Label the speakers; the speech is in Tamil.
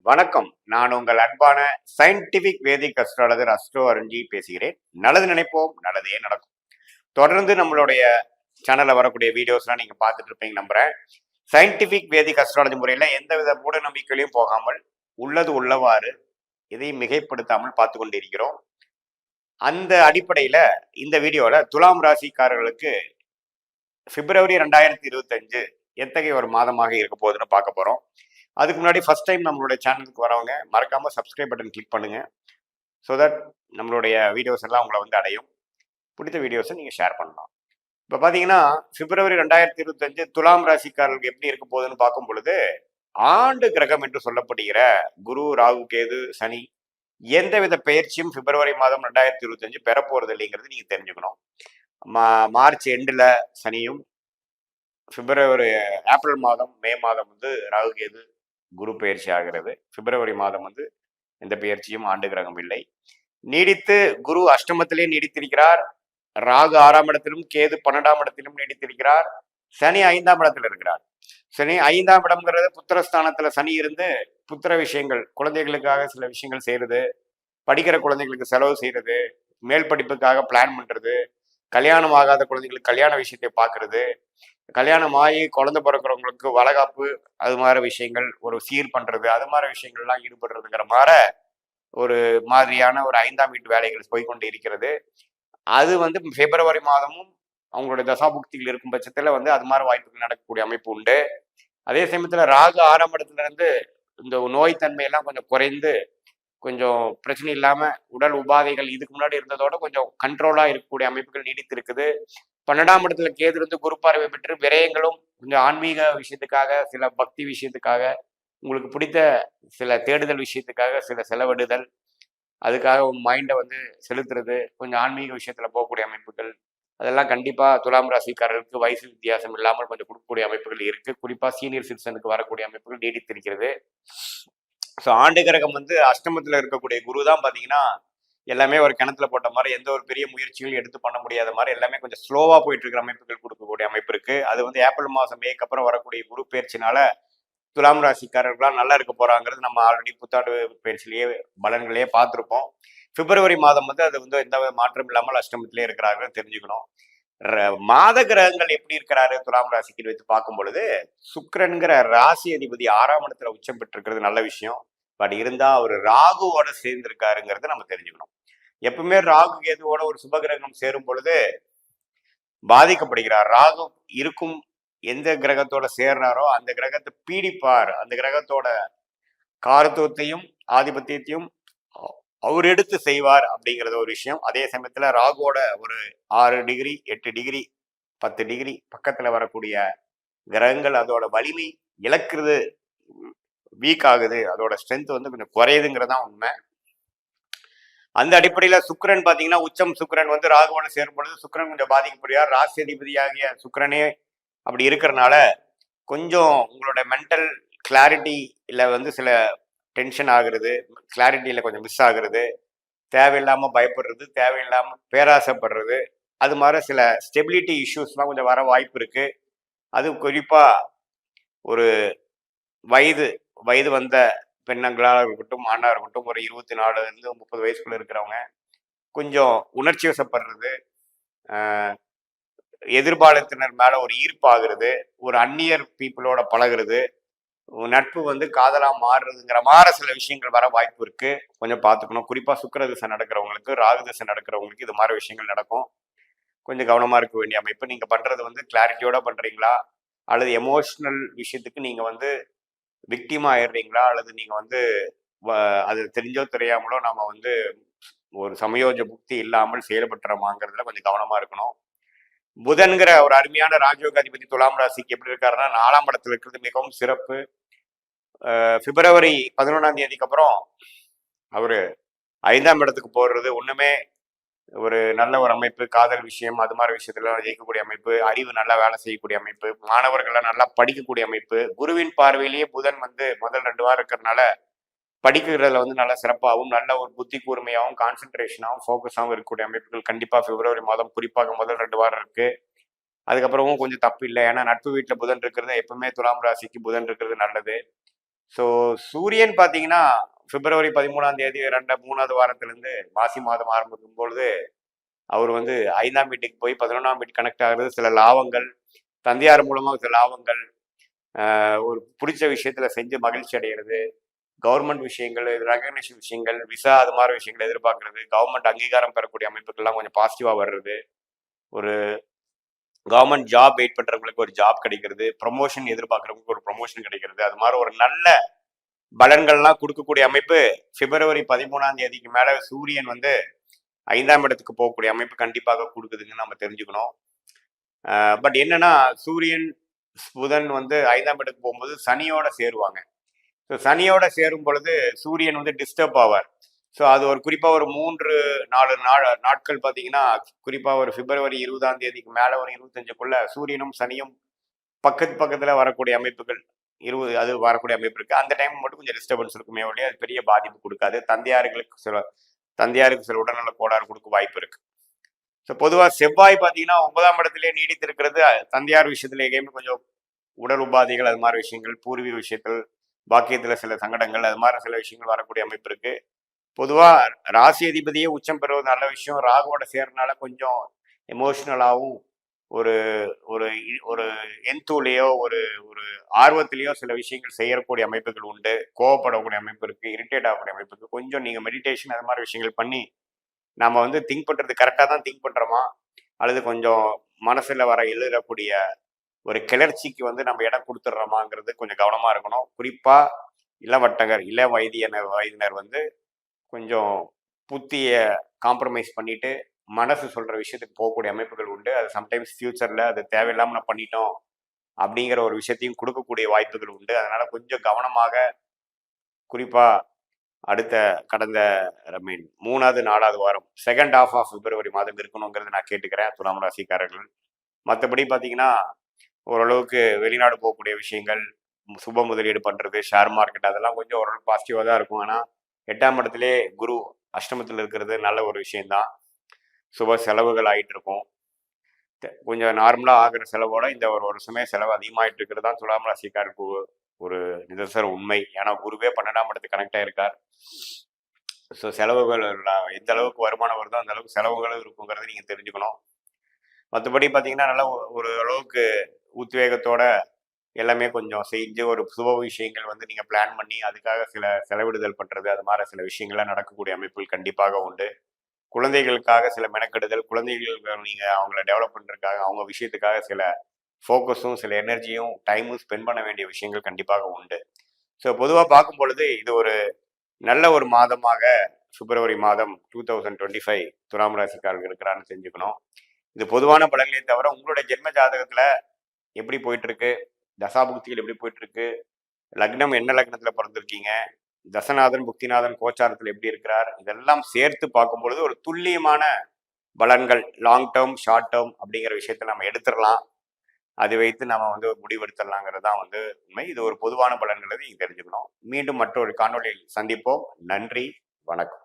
Speaker 1: வணக்கம். நான் உங்கள் அன்பான சயின்டிபிக் வேதிக் அஸ்ட்ராலஜர் அஸ்ட்ரோ அருண்ஜி பேசுகிறேன். நல்லது நினைப்போம், நல்லதே நடக்கும். தொடர்ந்து நம்மளுடைய சேனல்ல வரக்கூடிய வீடியோஸ்லாம் நீங்க பார்த்துட்டு இருப்பீங்க நம்புறேன். சயின்டிபிக் வேதிக் அஸ்ட்ராலஜி முறையில எந்தவித மூட நம்பிக்கையிலையும் போகாமல் உள்ளது உள்ளவாறு எதையும் மிகைப்படுத்தாமல் பார்த்து கொண்டிருக்கிறோம். அந்த அடிப்படையில இந்த வீடியோல துலாம் ராசிக்காரர்களுக்கு பிப்ரவரி 2025 எத்தகைய ஒரு மாதமாக இருக்க போகுதுன்னு பார்க்க போறோம். அதுக்கு முன்னாடி ஃபர்ஸ்ட் டைம் நம்மளுடைய சேனலுக்கு வரவங்க மறக்காம சப்ஸ்கிரைப் பட்டன் கிளிக் பண்ணுங்க. ஸோ தட் நம்மளுடைய வீடியோஸ் எல்லாம் உங்களை வந்து அடையும். பிடித்த வீடியோஸை நீங்கள் ஷேர் பண்ணலாம். இப்போ பார்த்தீங்கன்னா பிப்ரவரி 2025 துலாம் ராசிக்காரர்களுக்கு எப்படி இருக்க போகுதுன்னு பார்க்கும் பொழுது, ஆண்டு கிரகம் என்று சொல்லப்படுகிற குரு, ராகு, கேது, சனி எந்தவித பெயர்ச்சியும் பிப்ரவரி மாதம் 2025 பெற போறது இல்லைங்கிறது நீங்க தெரிஞ்சுக்கணும். மார்ச் எண்டில் சனியும், ஏப்ரல் மாதம், மே மாதம் வந்து ராகு, கேது, குரு பயிற்சி ஆகிறது. பிப்ரவரி மாதம் வந்து எந்த பயிற்சியும் ஆண்டு கிரகம் இல்லை. நீடித்து குரு அஷ்டமத்திலே நீடித்திருக்கிறார். ராகு 6ஆம் இடத்திலும், கேது 12ஆம் இடத்திலும் நீடித்திருக்கிறார். சனி 5ஆம் இடத்துல இருக்கிறார். சனி 5ஆம் இடம்ங்கிறது புத்திரஸ்தானத்துல சனி இருந்து புத்திர விஷயங்கள், குழந்தைகளுக்காக சில விஷயங்கள் செய்யறது, படிக்கிற குழந்தைகளுக்கு செலவு செய்யறது, மேல் படிப்புக்காக பிளான் பண்றது, கல்யாணம் ஆகாத குழந்தைகளுக்கு கல்யாண விஷயத்தை பார்க்கறது, கல்யாணம் ஆகி குழந்தை பிறக்கிறவங்களுக்கு வளகாப்பு, அது மாதிரி விஷயங்கள், ஒரு சீர் பண்றது, அது மாதிரி விஷயங்கள்லாம் ஈடுபடுறதுங்கிற மாதிரி ஒரு மாதிரியான ஒரு 5ஆம் வீட்டு வேலைகள் போய்கொண்டு இருக்கிறது. அது வந்து பிப்ரவரி மாதமும் அவங்களுடைய தசாபுக்திகள் இருக்கும் பட்சத்துல வந்து அது மாதிரி வாய்ப்புகள் நடக்கக்கூடிய அமைப்பு உண்டு. அதே சமயத்துல ராகு 6ஆம் இடத்துல இருந்து இந்த நோய் தன்மையெல்லாம் கொஞ்சம் குறைந்து, கொஞ்சம் பிரச்சனை இல்லாம உடல் உபாதைகள் இதுக்கு முன்னாடி இருந்ததோட கொஞ்சம் கண்ட்ரோலா இருக்கக்கூடிய அமைப்புகள் நீடித்து இருக்குது. 12ஆம் இடத்துல கேது இருந்து குரு பார்வை பெற்று விரயங்களும், கொஞ்சம் ஆன்மீக விஷயத்துக்காக, சில பக்தி விஷயத்துக்காக, உங்களுக்கு பிடித்த சில தேடுதல் விஷயத்துக்காக சில செலவிடுதல், அதுக்காக உங்க மைண்டை வந்து செலுத்துறது, கொஞ்சம் ஆன்மீக விஷயத்துல போகக்கூடிய அமைப்புகள், அதெல்லாம் கண்டிப்பா துலாம் ராசிக்காரர்களுக்கு வயசு வித்தியாசம் இல்லாமல் கொஞ்சம் கொடுக்கக்கூடிய அமைப்புகள் இருக்கு. குறிப்பா சீனியர் சிட்டிசனுக்கு வரக்கூடிய அமைப்புகள் நீடித்திருக்கிறது. ஸோ ஆண்டு கிரகம் வந்து அஷ்டமத்துல இருக்கக்கூடிய குரு தான் பார்த்தீங்கன்னா எல்லாமே ஒரு கிணத்துல போட்ட மாதிரி, எந்த ஒரு பெரிய முயற்சிகளும் எடுத்து பண்ண முடியாத மாதிரி எல்லாமே கொஞ்சம் ஸ்லோவா போயிட்டு இருக்கிற அமைப்புகள் கொடுக்கக்கூடிய அமைப்பு இருக்கு. அது வந்து ஏப்ரல் மாதம் மேக்கு அப்புறம் வரக்கூடிய குரு பயிற்சினால துலாம் ராசிக்காரர்களாம் நல்லா இருக்க போறாங்கிறது நம்ம ஆல்ரெடி புத்தாண்டு பயிற்சியிலேயே பலன்களையே பார்த்துருப்போம். பிப்ரவரி மாதம் வந்து அது வந்து எந்த மாற்றம் இல்லாமல் அஷ்டமத்திலே இருக்கிறார்கள் தெரிஞ்சுக்கணும். மாத கிரகங்கள் எப்படி இருக்கிறாரு துலாம் ராசிக்கு வைத்து பார்க்கும் பொழுது, சுக்கிரன்கிற ராசி அதிபதி 6ஆம் இடத்துல உச்சம் பெற்றிருக்கிறது நல்ல விஷயம். பட் இருந்தா அவர் ராகுவோட சேர்ந்திருக்காருங்கிறத நம்ம தெரிஞ்சுக்கணும். எப்பவுமே ராகு கேதுவோட ஒரு சுபகிரகம் சேரும் பொழுது பாதிக்கப்படுகிறார். ராகு இருக்கும் எந்த கிரகத்தோட சேர்றாரோ அந்த கிரகத்தை பீடிப்பார். அந்த கிரகத்தோட காரத்துவத்தையும் ஆதிபத்தியத்தையும் அவர் எடுத்து செய்வார் அப்படிங்கிறது ஒரு விஷயம். அதே சமயத்துல ராகுவோட ஒரு 6 டிகிரி 8 டிகிரி 10 டிகிரி பக்கத்துல வரக்கூடிய கிரகங்கள் அதோட வலிமை இழக்கிறது, வீக் ஆகுது, அதோட ஸ்ட்ரென்த் வந்து கொஞ்சம் குறையுதுங்கிறதான் உண்மை. அந்த அடிப்படையில சுக்கிரன் பாத்தீங்கன்னா உச்சம் சுக்கிரன் வந்து ராகுவோட சேரும் பொழுது சுக்கிரன் கொஞ்சம் பாதிக்கப்படுகிறார். ராசி அதிபதியாகிய சுக்கிரனே அப்படி இருக்கிறனால கொஞ்சம் உங்களோட மென்டல் கிளாரிட்டியில வந்து சில டென்ஷன் ஆகுறது, கிளாரிட்டியில கொஞ்சம் மிஸ் ஆகுறது, தேவையில்லாம பயப்படுறது, தேவையில்லாம பேராசைப்படுறது, அது மாதிரி சில ஸ்டெபிலிட்டி இஷ்யூஸ்லாம் கொஞ்சம் வர வாய்ப்பு இருக்கு. அது குறிப்பா ஒரு வயது வயது வந்த பெண்ணங்களாக இருக்கட்டும், ஆணாக இருக்கட்டும், ஒரு 24 இருந்து 30 வயசுக்குள்ள இருக்கிறவங்க கொஞ்சம் உணர்ச்சி வசப்படுறது, எதிர்பாலத்தினர் மேல ஒரு ஈர்ப்பாகிறது, ஒரு அந்நியர் பீப்புளோட பழகுறது, நட்பு வந்து காதலா மாறுறதுங்கிற மாதிரி சில விஷயங்கள் வர வாய்ப்பு இருக்கு. கொஞ்சம் பார்த்துக்கணும். குறிப்பா சுக்கிர திசை நடக்கிறவங்களுக்கு, ராகு திசை நடக்கிறவங்களுக்கு இது மாதிரி விஷயங்கள் நடக்கும். கொஞ்சம் கவனமா இருக்க வேண்டிய அமைப்பு. நீங்க பண்றது வந்து கிளாரிட்டியோட பண்றீங்களா, அல்லது எமோஷனல் விஷயத்துக்கு நீங்க வந்து விக்டிமா ஆயிடுறீங்களா, அல்லது நீங்க வந்து அது தெரிஞ்சோ தெரியாமலோ நம்ம வந்து ஒரு சமயோஜ புக்தி இல்லாமல் செயல்பட்டுறோமாங்கிறதுல கொஞ்சம் கவனமா இருக்கணும். புதன்கிற ஒரு அருமையான ராஜயோக அதிபதி துலாம் ராசிக்கு எப்படி இருக்காருன்னா 4ஆம் இடத்துல இருக்கிறது மிகவும் சிறப்பு. பிப்ரவரி 11ஆம் தேதிக்கு அப்புறம் அவரு 5ஆம் இடத்துக்கு போடுறது ஒண்ணுமே ஒரு நல்ல ஒரு அமைப்பு. காதல் விஷயம் அது மாதிரி விஷயத்துல ஜெயிக்கக்கூடிய அமைப்பு, அறிவு நல்லா வேலை செய்யக்கூடிய அமைப்பு, மாணவர்கள்லாம் நல்லா படிக்கக்கூடிய அமைப்பு. குருவின் பார்வையிலேயே புதன் வந்து முதல் 2 வாரம் இருக்கிறதுனால படிக்கிறதுல வந்து நல்லா சிறப்பாகவும், நல்ல ஒரு புத்தி கூர்மையாகவும், கான்சென்ட்ரேஷனாகவும், ஃபோக்கஸாகவும் இருக்கக்கூடிய அமைப்புகள் கண்டிப்பா பிப்ரவரி மாதம் குறிப்பாக முதல் 2 வாரம் இருக்கு. அதுக்கப்புறமும் கொஞ்சம் தப்பு இல்லை. ஏன்னா நட்பு வீட்டுல புதன் இருக்கிறது எப்பவுமே துலாம் ராசிக்கு புதன் இருக்கிறது நல்லது. ஸோ சூரியன் பார்த்தீங்கன்னா பிப்ரவரி 13ஆம் தேதி 3வது வாரத்திலிருந்து மாசி மாதம் ஆரம்பிக்கும் பொழுது அவர் வந்து 5ஆம் வீட்டுக்கு போய் 11ஆம் வீட்டு கனெக்ட் ஆகுறது, சில லாபங்கள், தந்தையார் மூலமாக சில லாபங்கள், ஒரு பிடிச்ச விஷயத்துல செஞ்சு மகிழ்ச்சி அடைகிறது, கவர்மெண்ட் விஷயங்கள், ரெகக்னேஷன் விஷயங்கள், விசா அது மாதிரி விஷயங்களை எதிர்பார்க்கறது, கவர்மெண்ட் அங்கீகாரம் பெறக்கூடிய அமைப்புகள்லாம் கொஞ்சம் பாசிட்டிவா வர்றது, ஒரு கவர்மெண்ட் ஜாப் வெயிட் பண்றவங்களுக்கு ஒரு ஜாப் கிடைக்கிறது, ப்ரொமோஷன் எதிர்பார்க்கறவங்களுக்கு ஒரு ப்ரொமோஷன் கிடைக்கிறது, அது மாதிரி ஒரு நல்ல பலன்கள்லாம் கொடுக்கக்கூடிய அமைப்பு பிப்ரவரி 13ஆம் தேதிக்கு மேல சூரியன் வந்து 5ஆம் இடத்துக்கு போகக்கூடிய அமைப்பு கண்டிப்பாக கொடுக்குதுன்னு நம்ம தெரிஞ்சுக்கணும். பட் என்னன்னா சூரியன் புதன் வந்து 5ஆம் இடத்துக்கு போகும்போது சனியோட சேருவாங்க. ஸோ சனியோட சேரும் பொழுது சூரியன் வந்து டிஸ்டர்ப் ஆவார். ஸோ அது ஒரு குறிப்பாக ஒரு 3-4 நாட்கள் பார்த்தீங்கன்னா, குறிப்பாக ஒரு பிப்ரவரி 20ஆம் தேதிக்கு மேலே ஒரு 25க்குள்ள சூரியனும் சனியும் பக்கத்து பக்கத்தில் வரக்கூடிய அமைப்புகள் 20 அது வரக்கூடிய அமைப்பு இருக்கு. அந்த டைம் மட்டும் கொஞ்சம் டிஸ்டர்பன்ஸ் இருக்குமே ஒழிய அது பெரிய பாதிப்பு கொடுக்காது. தந்தையாருக்கு சில உடல்நல கோளாறு கொடுக்க வாய்ப்பு இருக்கு. ஸோ பொதுவாக செவ்வாய் பார்த்தீங்கன்னா 9ஆம் இடத்திலே நீடித்து இருக்கிறது தந்தையார் விஷயத்துல எங்கேயுமே கொஞ்சம் உடல் உபாதைகள் அது மாதிரி விஷயங்கள், பூர்வீக விஷயத்தில் பாக்கியத்துல சில சங்கடங்கள் அது மாதிரி சில விஷயங்கள் வரக்கூடிய அமைப்பு இருக்கு. பொதுவா ராசி அதிபதியே உச்சம் பெறுவது நல்ல விஷயம். ராகுவோட சேர்றனால கொஞ்சம் எமோஷனலாகவும் ஒரு ஒரு ஒரு எந்தூலையோ ஒரு ஒரு ஆர்வத்திலேயோ சில விஷயங்கள் செய்யக்கூடிய அமைப்புகள் உண்டு. கோவப்படக்கூடிய அமைப்பு இருக்கு, இரிட்டேட் ஆகக்கூடிய அமைப்பு இருக்கு. கொஞ்சம் நீங்க மெடிடேஷன் அது மாதிரி விஷயங்கள் பண்ணி நம்ம வந்து திங்க் பண்றது கரெக்டாக தான் திங்க் பண்றோமா, அல்லது கொஞ்சம் மனசுல வர எழுதக்கூடிய ஒரு கிளர்ச்சிக்கு வந்து நம்ம இடம் கொடுத்துட்றோமாங்கிறது கொஞ்சம் கவனமா இருக்கணும். குறிப்பா இள வயதினர் வந்து கொஞ்சம் புத்திய காம்ப்ரமைஸ் பண்ணிட்டு மனசு சொல்ற விஷயத்துக்கு போகக்கூடிய அமைப்புகள் உண்டு. அது சம்டைம்ஸ் ஃபியூச்சர்ல அது தேவையில்லாம நம்ம பண்ணிட்டோம் அப்படிங்கிற ஒரு விஷயத்தையும் கொடுக்கக்கூடிய வாய்ப்புகள் உண்டு. அதனால கொஞ்சம் கவனமாக, குறிப்பா அடுத்த கடந்த ஐ மீன் 3வது 4வது வாரம் செகண்ட் ஹாஃப் ஆஃப் பிப்ரவரி மாதம் இருக்கணுங்கிறது நான் கேட்டுக்கிறேன் துலாம் ராசிக்காரர்கள். மற்றபடி பார்த்தீங்கன்னா ஓரளவுக்கு வெளிநாடு போகக்கூடிய விஷயங்கள், சுப முதலீடு பண்றது, ஷேர் மார்க்கெட் அதெல்லாம் கொஞ்சம் ஓரளவுக்கு பாசிட்டிவாக தான் இருக்கும். ஆனால் 8ஆம் இடத்திலே குரு அஷ்டமத்தில் இருக்கிறது நல்ல ஒரு விஷயம்தான். சுப செலவுகள் ஆகிட்டு இருக்கும். கொஞ்சம் நார்மலாக ஆகிற செலவோட இந்த ஒரு வருஷமே செலவு அதிகமாகிட்டு இருக்கிறது தான் துலாம் ராசிக்காருக்கு ஒரு நிதர்சன உண்மை. ஏன்னா குருவே 12ஆம் இடத்துக்கு கனெக்ட் ஆயிருக்கார். ஸோ செலவுகள் எந்த அளவுக்கு வருமானம் வருதோ அந்த அளவுக்கு செலவுகளும் இருக்குங்கிறத நீங்கள் தெரிஞ்சுக்கணும். மற்றபடி பார்த்தீங்கன்னா நல்லா ஒரு அளவுக்கு உத்வேகத்தோட எல்லாமே கொஞ்சம் செஞ்சு ஒரு சுப விஷயங்கள் வந்து நீங்கள் பிளான் பண்ணி அதுக்காக சில செலவிடுதல் பண்ணுறது அது மாதிரி சில விஷயங்கள்லாம் நடக்கக்கூடிய அமைப்புகள் கண்டிப்பாக உண்டு. குழந்தைகளுக்காக சில மெனக்கெடுதல், குழந்தைகளுக்கு நீங்கள் அவங்கள டெவலப் பண்ணுறதுக்காக அவங்க விஷயத்துக்காக சில ஃபோக்கஸும் சில எனர்ஜியும் டைமும் ஸ்பெண்ட் பண்ண வேண்டிய விஷயங்கள் கண்டிப்பாக உண்டு. ஸோ பொதுவாக பார்க்கும் பொழுது இது ஒரு நல்ல ஒரு மாதமாக பிப்ரவரி மாதம் 2025 துலாம் ராசிக்காரர்கள் இருக்கிறான்னு தெரிஞ்சுக்கணும். இது பொதுவான பலன்களே தவிர உங்களுடைய ஜென்ம ஜாதகத்துல எப்படி போயிட்டு இருக்கு, தசாபுக்திகள் எப்படி போயிட்டு இருக்கு, லக்னம் என்ன லக்னத்துல பிறந்திருக்கீங்க, தசநாதன் புக்திநாதன் கோச்சாரத்தில் எப்படி இருக்கிறார், இதெல்லாம் சேர்த்து பார்க்கும் பொழுது ஒரு துல்லியமான பலன்கள் லாங் டேர்ம் ஷார்ட் டேர்ம் அப்படிங்கிற விஷயத்த நம்ம எடுத்துடலாம். அதை வைத்து நம்ம வந்து முடிவெடுத்துடலாங்கிறது தான் வந்து உண்மை. இது ஒரு பொதுவான பலன்களை நீங்க தெரிஞ்சுக்கணும். மீண்டும் மற்றொரு காணொலியில் சந்திப்போம். நன்றி, வணக்கம்.